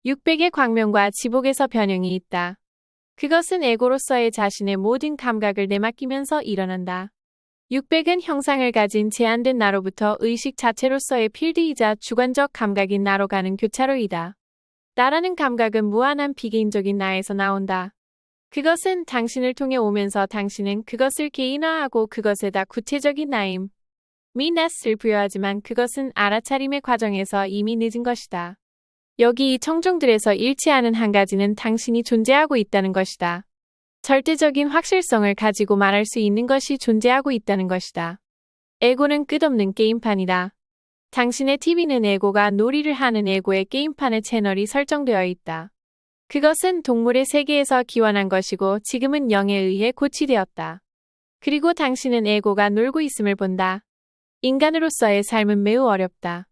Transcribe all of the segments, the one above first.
600의 광명과 지복에서 변형이 있다. 그것은 에고로서의 자신의 모든 감각을 내맡기면서 일어난다. 600은 형상을 가진 제한된 나로부터 의식 자체로서의 필드이자 주관적 감각인 나로 가는 교차로이다. 나라는 감각은 무한한 비개인적인 나에서 나온다. 그것은 당신을 통해 오면서 당신은 그것을 개인화하고 그것에다 구체적인 나임, 미넷을 부여하지만 그것은 알아차림의 과정에서 이미 늦은 것이다. 여기 이 청중들에서 일치하는 한 가지는 당신이 존재하고 있다는 것이다. 절대적인 확실성을 가지고 말할 수 있는 것이 존재하고 있다는 것이다. 에고는 끝없는 게임판이다. 당신의 TV는 에고가 놀이를 하는 에고의 게임판의 채널이 설정되어 있다. 그것은 동물의 세계에서 기원한 것이고 지금은 영에 의해 고치되었다. 그리고 당신은 에고가 놀고 있음을 본다. 인간으로서의 삶은 매우 어렵다.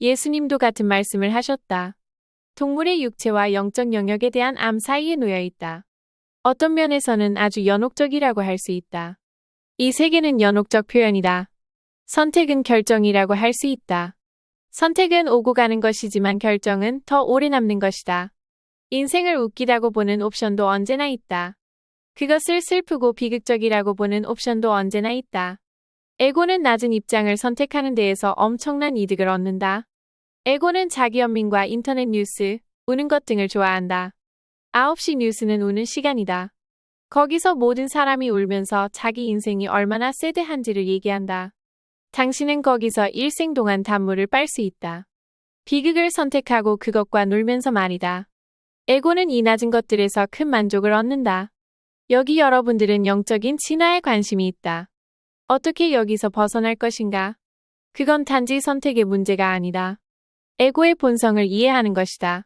예수님도 같은 말씀을 하셨다. 동물의 육체와 영적 영역에 대한 암 사이에 놓여 있다. 어떤 면에서는 아주 연옥적이라고 할 수 있다. 이 세계는 연옥적 표현이다. 선택은 결정이라고 할 수 있다. 선택은 오고 가는 것이지만 결정은 더 오래 남는 것이다. 인생을 웃기다고 보는 옵션도 언제나 있다. 그것을 슬프고 비극적이라고 보는 옵션도 언제나 있다. 에고는 낮은 입장을 선택하는 데에서 엄청난 이득을 얻는다. 에고는 자기 연민과 인터넷 뉴스, 우는 것 등을 좋아한다. 9시 뉴스는 우는 시간이다. 거기서 모든 사람이 울면서 자기 인생이 얼마나 새드한지를 얘기한다. 당신은 거기서 일생 동안 단물을 빨 수 있다. 비극을 선택하고 그것과 놀면서 말이다. 에고는 이 낮은 것들에서 큰 만족을 얻는다. 여기 여러분들은 영적인 진화에 관심이 있다. 어떻게 여기서 벗어날 것인가? 그건 단지 선택의 문제가 아니다. 에고의 본성을 이해하는 것이다.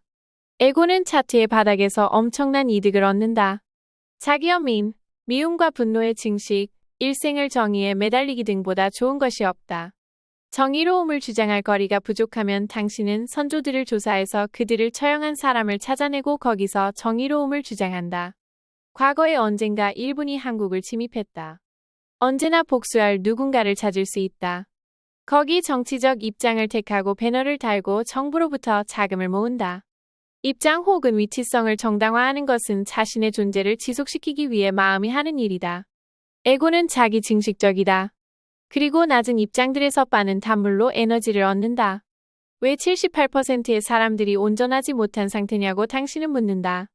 에고는 차트의 바닥에서 엄청난 이득을 얻는다. 자기 연민, 미움과 분노의 증식, 일생을 정의에 매달리기 등보다 좋은 것이 없다. 정의로움을 주장할 거리가 부족하면 당신은 선조들을 조사해서 그들을 처형한 사람을 찾아내고 거기서 정의로움을 주장한다. 과거에 언젠가 일본이 한국을 침입했다. 언제나 복수할 누군가를 찾을 수 있다. 거기 정치적 입장을 택하고 배너를 달고 정부로부터 자금을 모은다. 입장 혹은 위치성을 정당화하는 것은 자신의 존재를 지속시키기 위해 마음이 하는 일이다. 에고는 자기 증식적이다. 그리고 낮은 입장들에서 빠는 단물로 에너지를 얻는다. 왜 78%의 사람들이 온전하지 못한 상태냐고 당신은 묻는다.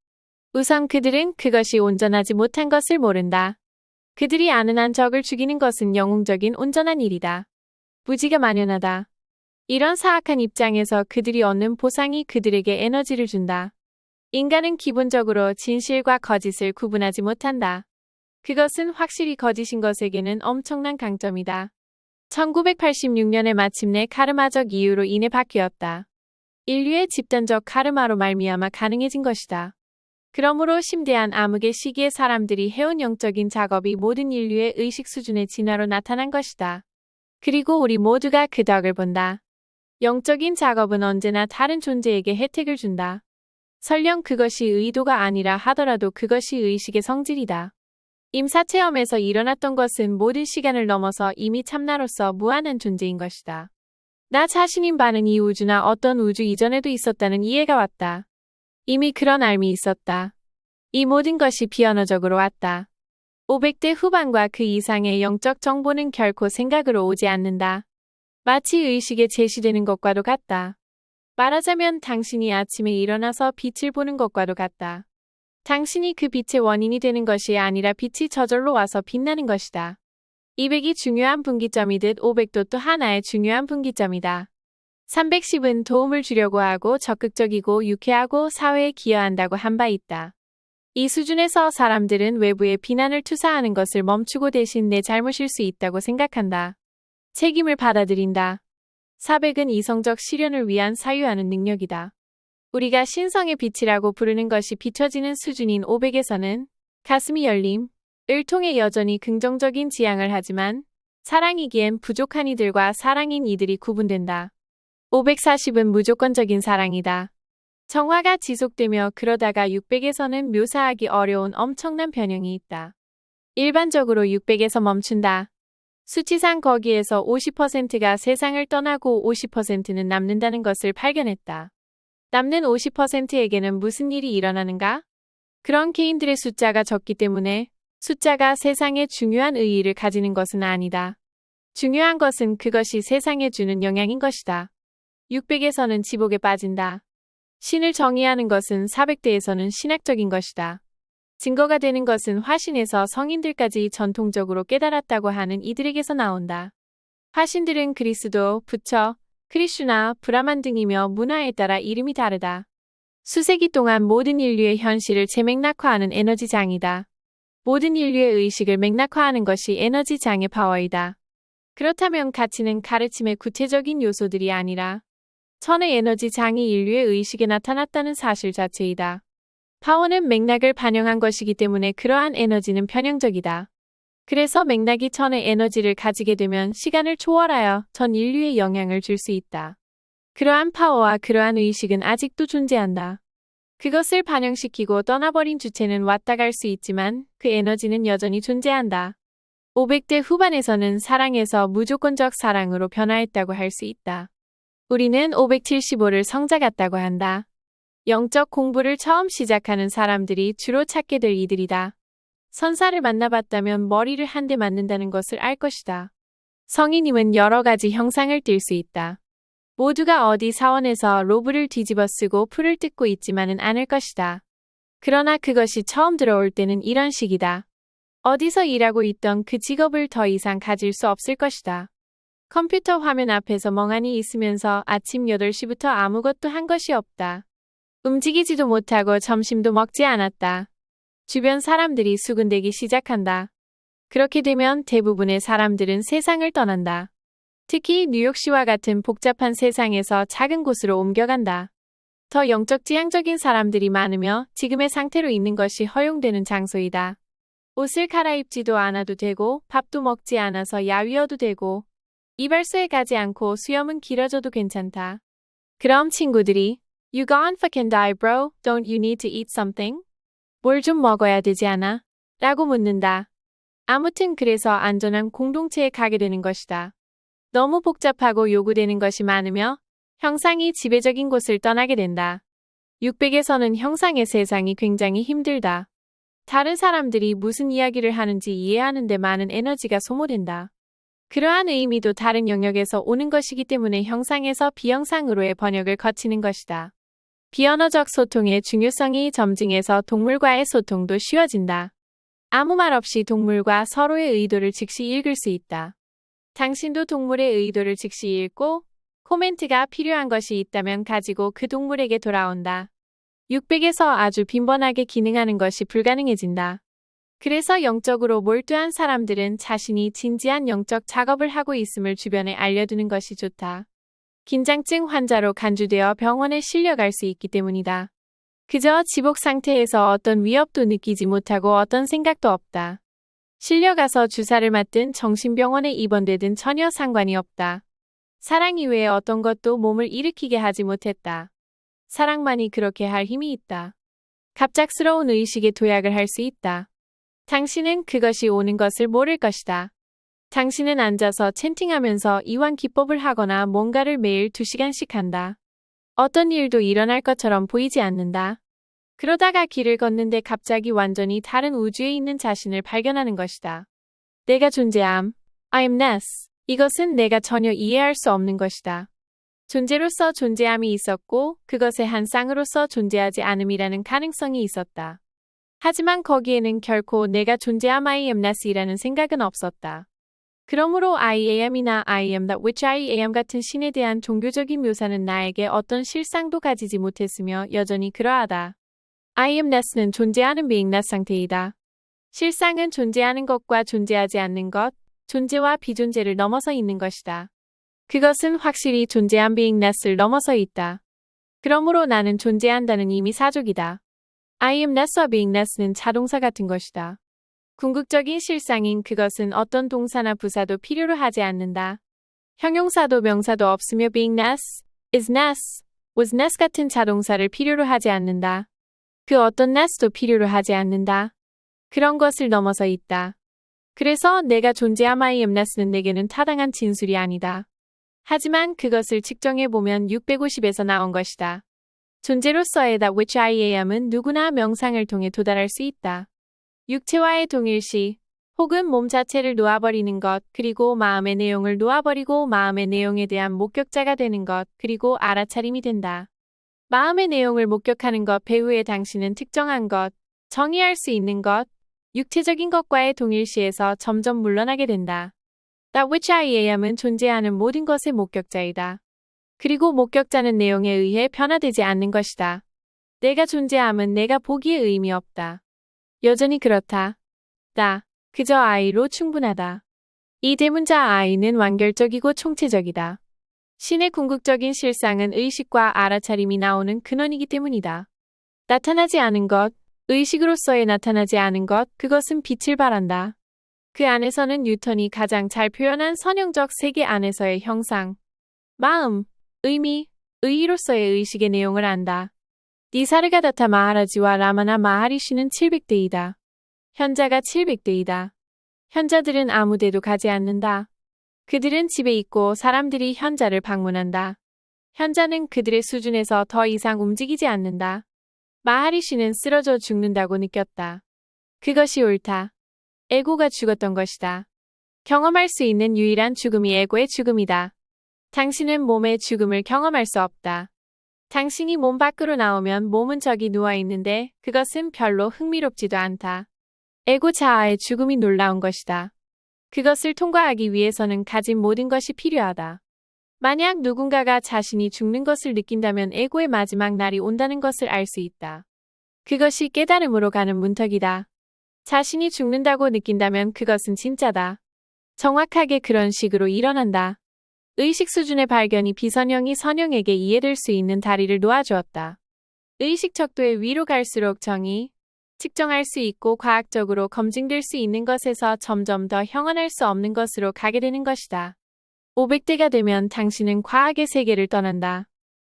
우선 그들은 그것이 온전하지 못한 것을 모른다. 그들이 아는 한 적을 죽이는 것은 영웅적인 온전한 일이다. 부지가 만연하다. 이런 사악한 입장에서 그들이 얻는 보상이 그들에게 에너지를 준다. 인간은 기본적으로 진실과 거짓을 구분하지 못한다. 그것은 확실히 거짓인 것에게는 엄청난 강점이다. 1986년에 마침내 카르마적 이유로 인해 바뀌었다. 인류의 집단적 카르마로 말미암아 가능해진 것이다. 그러므로 심대한 암흑의 시기에 사람들이 해온 영적인 작업이 모든 인류의 의식 수준의 진화로 나타난 것이다. 그리고 우리 모두가 그 덕을 본다. 영적인 작업은 언제나 다른 존재에게 혜택을 준다. 설령 그것이 의도가 아니라 하더라도 그것이 의식의 성질이다. 임사체험에서 일어났던 것은 모든 시간을 넘어서 이미 참나로서 무한한 존재인 것이다. 나 자신인 바는 이 우주나 어떤 우주 이전에도 있었다는 이해가 왔다. 이미 그런 알미 있었다. 이 모든 것이 비언어적으로 왔다. 500대 후반과 그 이상의 영적 정보는 결코 생각으로 오지 않는다. 마치 의식에 제시되는 것과도 같다. 말하자면 당신이 아침에 일어나서 빛을 보는 것과도 같다. 당신이 그 빛의 원인이 되는 것이 아니라 빛이 저절로 와서 빛나는 것이다. 200이 중요한 분기점이듯 500도 또 하나의 중요한 분기점이다. 310은 도움을 주려고 하고 적극적이고 유쾌하고 사회에 기여한다고 한 바 있다. 이 수준에서 사람들은 외부의 비난을 투사하는 것을 멈추고 대신 내 잘못일 수 있다고 생각한다. 책임을 받아들인다. 400은 이성적 실현을 위한 사유하는 능력이다. 우리가 신성의 빛이라고 부르는 것이 비춰지는 수준인 500에서는 가슴이 열림을 통해 여전히 긍정적인 지향을 하지만 사랑이기엔 부족한 이들과 사랑인 이들이 구분된다. 540은 무조건적인 사랑이다. 정화가 지속되며 그러다가 600에서는 묘사하기 어려운 엄청난 변형이 있다. 일반적으로 600에서 멈춘다. 수치상 거기에서 50%가 세상을 떠나고 50%는 남는다는 것을 발견했다. 남는 50%에게는 무슨 일이 일어나는가? 그런 개인들의 숫자가 적기 때문에 숫자가 세상에 중요한 의의를 가지는 것은 아니다. 중요한 것은 그것이 세상에 주는 영향인 것이다. 600에서는 지복에 빠진다. 신을 정의하는 것은 400대에서는 신학적인 것이다. 증거가 되는 것은 화신에서 성인들까지 전통적으로 깨달았다고 하는 이들에게서 나온다. 화신들은 그리스도, 부처, 크리슈나, 브라만 등이며 문화에 따라 이름이 다르다. 수세기 동안 모든 인류의 현실을 재맥락화하는 에너지장이다. 모든 인류의 의식을 맥락화하는 것이 에너지장의 파워이다. 그렇다면 가치는 가르침의 구체적인 요소들이 아니라 천의 에너지장이 인류의 의식에 나타났다는 사실 자체이다. 파워는 맥락을 반영한 것이기 때문에 그러한 에너지는 편향적이다. 그래서 맥락이 천의 에너지를 가지게 되면 시간을 초월하여 전 인류에 영향을 줄 수 있다. 그러한 파워와 그러한 의식은 아직도 존재한다. 그것을 반영시키고 떠나버린 주체는 왔다 갈 수 있지만 그 에너지는 여전히 존재한다. 500대 후반에서는 사랑에서 무조건적 사랑으로 변화했다고 할 수 있다. 우리는 575를 성자 같다고 한다. 영적 공부를 처음 시작하는 사람들이 주로 찾게 될 이들이다. 선사를 만나봤다면 머리를 한 대 맞는다는 것을 알 것이다. 성인임은 여러 가지 형상을 띨 수 있다. 모두가 어디 사원에서 로브를 뒤집어 쓰고 풀을 뜯고 있지만은 않을 것이다. 그러나 그것이 처음 들어올 때는 이런 식이다. 어디서 일하고 있던 그 직업을 더 이상 가질 수 없을 것이다. 컴퓨터 화면 앞에서 멍하니 있으면서 아침 8시부터 아무것도 한 것이 없다. 움직이지도 못하고 점심도 먹지 않았다. 주변 사람들이 수군대기 시작한다. 그렇게 되면 대부분의 사람들은 세상을 떠난다. 특히 뉴욕시와 같은 복잡한 세상에서 작은 곳으로 옮겨간다. 더 영적 지향적인 사람들이 많으며 지금의 상태로 있는 것이 허용되는 장소이다. 옷을 갈아입지도 않아도 되고 밥도 먹지 않아서 야위어도 되고 이발소에 가지 않고 수염은 길어져도 괜찮다. 그럼 친구들이 You gone fucking die bro, don't you need to eat something? 뭘 좀 먹어야 되지 않아? 라고 묻는다. 아무튼 그래서 안전한 공동체에 가게 되는 것이다. 너무 복잡하고 요구되는 것이 많으며 형상이 지배적인 곳을 떠나게 된다. 600에서는 형상의 세상이 굉장히 힘들다. 다른 사람들이 무슨 이야기를 하는지 이해하는 데 많은 에너지가 소모된다. 그러한 의미도 다른 영역에서 오는 것이기 때문에 형상에서 비형상으로의 번역을 거치는 것이다. 비언어적 소통의 중요성이 점증해서 동물과의 소통도 쉬워진다. 아무 말 없이 동물과 서로의 의도를 즉시 읽을 수 있다. 당신도 동물의 의도를 즉시 읽고 코멘트가 필요한 것이 있다면 가지고 그 동물에게 돌아온다. 600에서 아주 빈번하게 기능하는 것이 불가능해진다. 그래서 영적으로 몰두한 사람들은 자신이 진지한 영적 작업을 하고 있음을 주변에 알려두는 것이 좋다. 긴장증 환자로 간주되어 병원에 실려갈 수 있기 때문이다. 그저 지복 상태에서 어떤 위협도 느끼지 못하고 어떤 생각도 없다. 실려가서 주사를 맞든 정신병원에 입원되든 전혀 상관이 없다. 사랑 이외에 어떤 것도 몸을 일으키게 하지 못했다. 사랑만이 그렇게 할 힘이 있다. 갑작스러운 의식에 도약을 할 수 있다. 당신은 그것이 오는 것을 모를 것이다. 당신은 앉아서 채팅하면서 이완 기법을 하거나 뭔가를 매일 2시간씩 한다. 어떤 일도 일어날 것처럼 보이지 않는다. 그러다가 길을 걷는데 갑자기 완전히 다른 우주에 있는 자신을 발견하는 것이다. 내가 존재함. I am ness. 이것은 내가 전혀 이해할 수 없는 것이다. 존재로서 존재함이 있었고 그것의 한 쌍으로서 존재하지 않음이라는 가능성이 있었다. 하지만 거기에는 결코 내가 존재함 I am ness이라는 생각은 없었다. 그러므로 I am이나 I am that which I am 같은 신에 대한 종교적인 묘사는 나에게 어떤 실상도 가지지 못했으며 여전히 그러하다. I am ness는 존재하는 beingness 상태이다. 실상은 존재하는 것과 존재하지 않는 것, 존재와 비존재를 넘어서 있는 것이다. 그것은 확실히 존재한 beingness를 넘어서 있다. 그러므로 나는 존재한다는 이미 사족이다. I am ness와 beingness는 자동사 같은 것이다. 궁극적인 실상인 그것은 어떤 동사나 부사도 필요로 하지 않는다. 형용사도 명사도 없으며 beingness, is ness, was ness 같은 자동사를 필요로 하지 않는다. 그 어떤 ness도 필요로 하지 않는다. 그런 것을 넘어서 있다. 그래서 내가 존재함 I am ness는 내게는 타당한 진술이 아니다. 하지만 그것을 측정해보면 650에서 나온 것이다. 존재로서의 that which I am은 누구나 명상을 통해 도달할 수 있다. 육체와의 동일시 혹은 몸 자체를 놓아버리는 것, 그리고 마음의 내용을 놓아버리고 마음의 내용에 대한 목격자가 되는 것, 그리고 알아차림이 된다. 마음의 내용을 목격하는 것 배후에 당신은 특정한 것, 정의할 수 있는 것, 육체적인 것과의 동일시에서 점점 물러나게 된다. That which I am은 존재하는 모든 것의 목격자이다. 그리고 목격자는 내용에 의해 변화되지 않는 것이다. 내가 존재함은 내가 보기에 의미 없다. 여전히 그렇다. 나, 그저 I로 충분하다. 이 대문자 I는 완결적이고 총체적이다. 신의 궁극적인 실상은 의식과 알아차림이 나오는 근원이기 때문이다. 나타나지 않은 것, 의식으로서의 나타나지 않은 것, 그것은 빛을 발한다. 그 안에서는 뉴턴이 가장 잘 표현한 선형적 세계 안에서의 형상, 마음, 의미, 의의로서의 의식의 내용을 안다. 니사르가다타 마하라지와 라마나 마하리시는 700대이다. 현자가 700대이다. 현자들은 아무데도 가지 않는다. 그들은 집에 있고 사람들이 현자를 방문한다. 현자는 그들의 수준에서 더 이상 움직이지 않는다. 마하리시는 쓰러져 죽는다고 느꼈다. 그것이 옳다. 에고가 죽었던 것이다. 경험할 수 있는 유일한 죽음이 에고의 죽음이다. 당신은 몸의 죽음을 경험할 수 없다. 당신이 몸 밖으로 나오면 몸은 저기 누워있는데 그것은 별로 흥미롭지도 않다. 에고 자아의 죽음이 놀라운 것이다. 그것을 통과하기 위해서는 가진 모든 것이 필요하다. 만약 누군가가 자신이 죽는 것을 느낀다면 에고의 마지막 날이 온다는 것을 알 수 있다. 그것이 깨달음으로 가는 문턱이다. 자신이 죽는다고 느낀다면 그것은 진짜다. 정확하게 그런 식으로 일어난다. 의식 수준의 발견이 비선형이 선형에게 이해될 수 있는 다리를 놓아주었다. 의식 척도의 위로 갈수록 정의, 측정할 수 있고 과학적으로 검증될 수 있는 것에서 점점 더 형언할 수 없는 것으로 가게 되는 것이다. 500대가 되면 당신은 과학의 세계를 떠난다.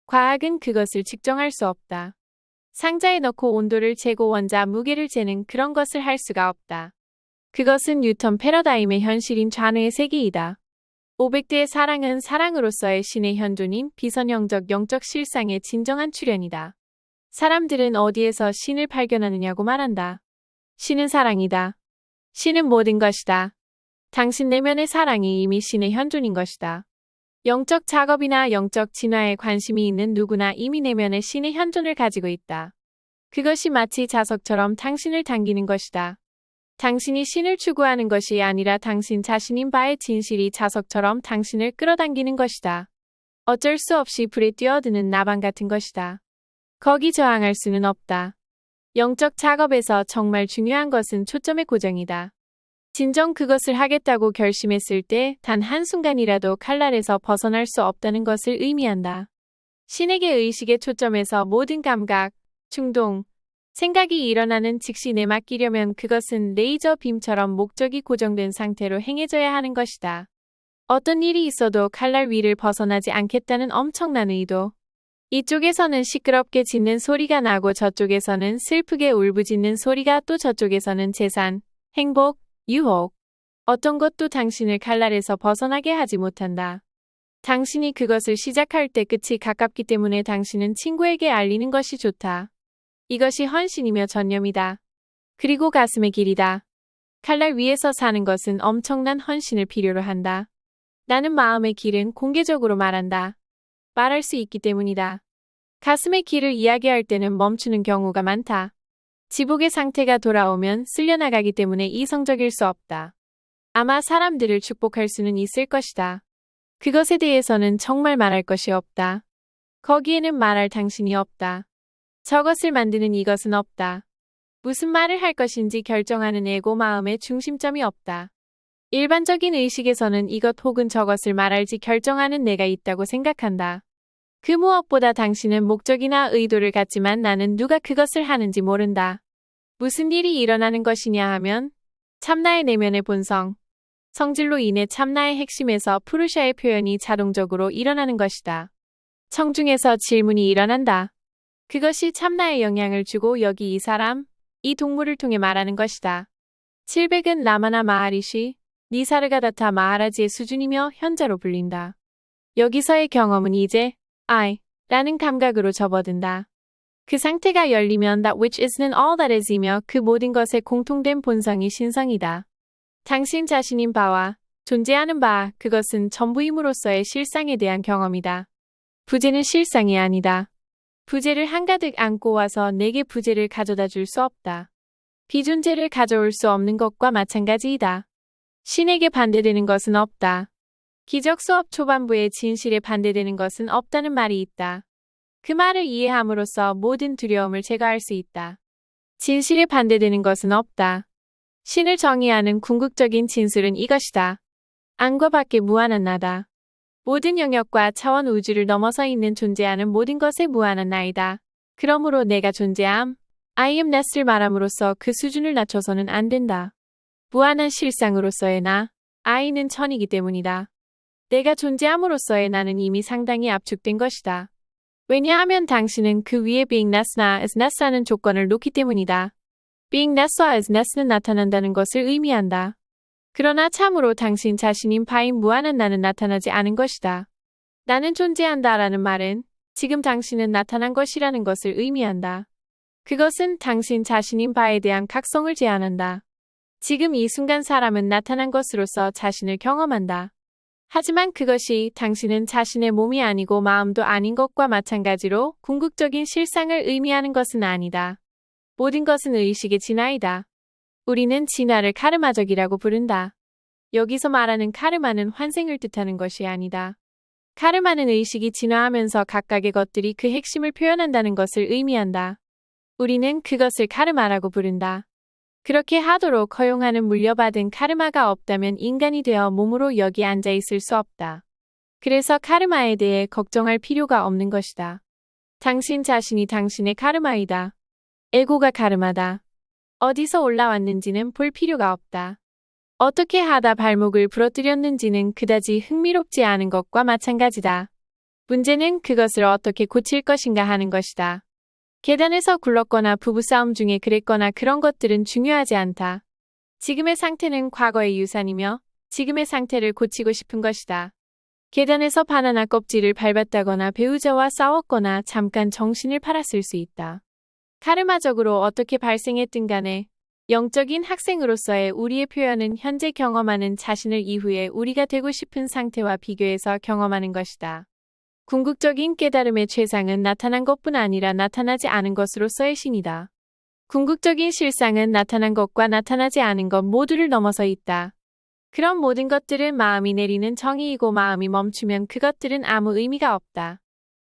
과학은 그것을 측정할 수 없다. 상자에 넣고 온도를 재고 원자 무게를 재는 그런 것을 할 수가 없다. 그것은 뉴턴 패러다임의 현실인 좌뇌의 세계이다. 500대의 사랑은 사랑으로서의 신의 현존인 비선형적 영적 실상의 진정한 출현이다. 사람들은 어디에서 신을 발견하느냐고 말한다. 신은 사랑이다. 신은 모든 것이다. 당신 내면의 사랑이 이미 신의 현존인 것이다. 영적 작업이나 영적 진화에 관심이 있는 누구나 이미 내면의 신의 현존을 가지고 있다. 그것이 마치 자석처럼 당신을 당기는 것이다. 당신이 신을 추구하는 것이 아니라 당신 자신인 바의 진실이 자석처럼 당신을 끌어당기는 것이다. 어쩔 수 없이 불에 뛰어드는 나방 같은 것이다. 거기 저항할 수는 없다. 영적 작업에서 정말 중요한 것은 초점의 고정이다. 진정 그것을 하겠다고 결심했을 때 단 한순간이라도 칼날에서 벗어날 수 없다는 것을 의미한다. 신에게 의식의 초점에서 모든 감각, 충동, 생각이 일어나는 즉시 내맡기려면 그것은 레이저 빔처럼 목적이 고정된 상태로 행해져야 하는 것이다. 어떤 일이 있어도 칼날 위를 벗어나지 않겠다는 엄청난 의도. 이쪽에서는 시끄럽게 짖는 소리가 나고 저쪽에서는 슬프게 울부짖는 소리가 또 저쪽에서는 재산, 행복, 유혹. 어떤 것도 당신을 칼날에서 벗어나게 하지 못한다. 당신이 그것을 시작할 때 끝이 가깝기 때문에 당신은 친구에게 알리는 것이 좋다. 이것이 헌신이며 전념이다. 그리고 가슴의 길이다. 칼날 위에서 사는 것은 엄청난 헌신을 필요로 한다. 나는 마음의 길은 공개적으로 말한다. 말할 수 있기 때문이다. 가슴의 길을 이야기할 때는 멈추는 경우가 많다. 지복의 상태가 돌아오면 쓸려나가기 때문에 이성적일 수 없다. 아마 사람들을 축복할 수는 있을 것이다. 그것에 대해서는 정말 말할 것이 없다. 거기에는 말할 당신이 없다. 저것을 만드는 이것은 없다. 무슨 말을 할 것인지 결정하는 에고 마음의 중심점이 없다. 일반적인 의식에서는 이것 혹은 저것을 말할지 결정하는 내가 있다고 생각한다. 그 무엇보다 당신은 목적이나 의도를 갖지만 나는 누가 그것을 하는지 모른다. 무슨 일이 일어나는 것이냐 하면 참나의 내면의 본성, 성질로 인해 참나의 핵심에서 푸르샤의 표현이 자동적으로 일어나는 것이다. 청중에서 질문이 일어난다. 그것이 참나에 영향을 주고 여기 이 사람, 이 동물을 통해 말하는 것이다. 700은 라마나 마하리시, 니사르가다타 마하라지의 수준이며 현자로 불린다. 여기서의 경험은 이제 I 라는 감각으로 접어든다. 그 상태가 열리면 that which is는 all that is이며 그 모든 것의 공통된 본성이 신성이다. 당신 자신인 바와 존재하는 바, 그것은 전부임으로써의 실상에 대한 경험이다. 부재는 실상이 아니다. 부재를 한가득 안고 와서 내게 부재를 가져다 줄 수 없다. 비존재를 가져올 수 없는 것과 마찬가지이다. 신에게 반대되는 것은 없다. 기적 수업 초반부의 진실에 반대되는 것은 없다는 말이 있다. 그 말을 이해함으로써 모든 두려움을 제거할 수 있다. 진실에 반대되는 것은 없다. 신을 정의하는 궁극적인 진술은 이것이다. 안과 밖에 무한한 나다. 모든 영역과 차원 우주를 넘어서 있는 존재하는 모든 것의 무한한 나이다. 그러므로 내가 존재함, I am ness를 말함으로써 그 수준을 낮춰서는 안 된다. 무한한 실상으로서의 나, I는 천이기 때문이다. 내가 존재함으로써의 나는 이미 상당히 압축된 것이다. 왜냐하면 당신은 그 위에 being ness나 as ness라는 조건을 놓기 때문이다. being ness와 as ness는 나타난다는 것을 의미한다. 그러나 참으로 당신 자신인 바인 무한한 나는 나타나지 않은 것이다. 나는 존재한다라는 말은 지금 당신은 나타난 것이라는 것을 의미한다. 그것은 당신 자신인 바에 대한 각성을 제한한다. 지금 이 순간 사람은 나타난 것으로서 자신을 경험한다. 하지만 그것이 당신은 자신의 몸이 아니고 마음도 아닌 것과 마찬가지로 궁극적인 실상을 의미하는 것은 아니다. 모든 것은 의식의 진화이다. 우리는 진화를 카르마적이라고 부른다. 여기서 말하는 카르마는 환생을 뜻하는 것이 아니다. 카르마는 의식이 진화하면서 각각의 것들이 그 핵심을 표현한다는 것을 의미한다. 우리는 그것을 카르마라고 부른다. 그렇게 하도록 허용하는 물려받은 카르마가 없다면 인간이 되어 몸으로 여기 앉아 있을 수 없다. 그래서 카르마에 대해 걱정할 필요가 없는 것이다. 당신 자신이 당신의 카르마이다. 에고가 카르마다. 어디서 올라왔는지는 볼 필요가 없다. 어떻게 하다 발목을 부러뜨렸는지는 그다지 흥미롭지 않은 것과 마찬가지다. 문제는 그것을 어떻게 고칠 것인가 하는 것이다. 계단에서 굴렀거나 부부싸움 중에 그랬거나 그런 것들은 중요하지 않다. 지금의 상태는 과거의 유산이며 지금의 상태를 고치고 싶은 것이다. 계단에서 바나나 껍질을 밟았다거나 배우자와 싸웠거나 잠깐 정신을 팔았을 수 있다. 카르마적으로 어떻게 발생했든 간에 영적인 학생으로서의 우리의 표현은 현재 경험하는 자신을 이후에 우리가 되고 싶은 상태와 비교해서 경험하는 것이다. 궁극적인 깨달음의 최상은 나타난 것뿐 아니라 나타나지 않은 것으로서의 신이다. 궁극적인 실상은 나타난 것과 나타나지 않은 것 모두를 넘어서 있다. 그런 모든 것들은 마음이 내리는 정의이고 마음이 멈추면 그것들은 아무 의미가 없다.